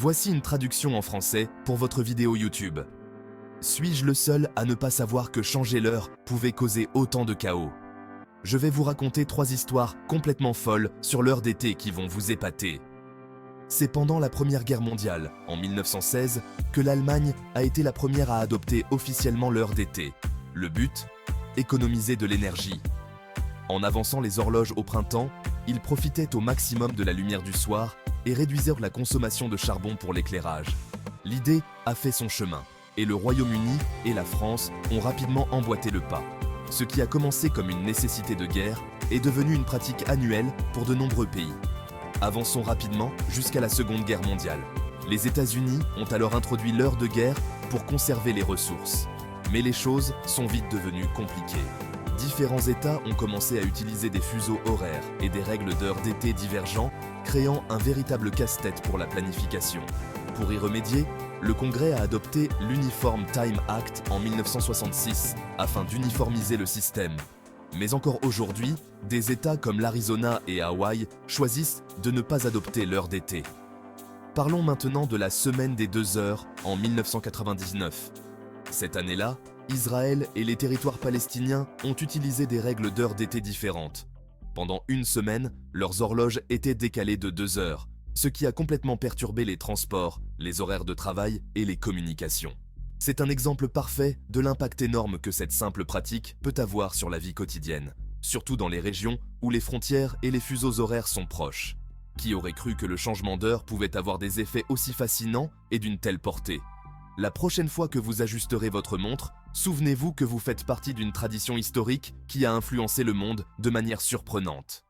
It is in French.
Voici une traduction en français pour votre vidéo YouTube. Suis-je le seul à ne pas savoir que changer l'heure pouvait causer autant de chaos? Je vais vous raconter 3 histoires complètement folles sur l'heure d'été qui vont vous épater. C'est pendant la Première Guerre mondiale, en 1916, que l'Allemagne a été la première à adopter officiellement l'heure d'été. Le but? Économiser de l'énergie. En avançant les horloges au printemps, ils profitaient au maximum de la lumière du soir et réduisirent la consommation de charbon pour l'éclairage. L'idée a fait son chemin, et le Royaume-Uni et la France ont rapidement emboîté le pas. Ce qui a commencé comme une nécessité de guerre est devenu une pratique annuelle pour de nombreux pays. Avançons rapidement jusqu'à la Seconde Guerre mondiale. Les États-Unis ont alors introduit l'heure de guerre pour conserver les ressources. Mais les choses sont vite devenues compliquées. Différents États ont commencé à utiliser des fuseaux horaires et des règles d'heure d'été divergents, créant un véritable casse-tête pour la planification. Pour y remédier, le Congrès a adopté l'Uniform Time Act en 1966 afin d'uniformiser le système. Mais encore aujourd'hui, des États comme l'Arizona et Hawaï choisissent de ne pas adopter l'heure d'été. Parlons maintenant de la semaine des 2 heures en 1999. Cette année-là, Israël et les territoires palestiniens ont utilisé des règles d'heure d'été différentes. Pendant une semaine, leurs horloges étaient décalées de 2 heures, ce qui a complètement perturbé les transports, les horaires de travail et les communications. C'est un exemple parfait de l'impact énorme que cette simple pratique peut avoir sur la vie quotidienne, surtout dans les régions où les frontières et les fuseaux horaires sont proches. Qui aurait cru que le changement d'heure pouvait avoir des effets aussi fascinants et d'une telle portée? La prochaine fois que vous ajusterez votre montre, souvenez-vous que vous faites partie d'une tradition historique qui a influencé le monde de manière surprenante.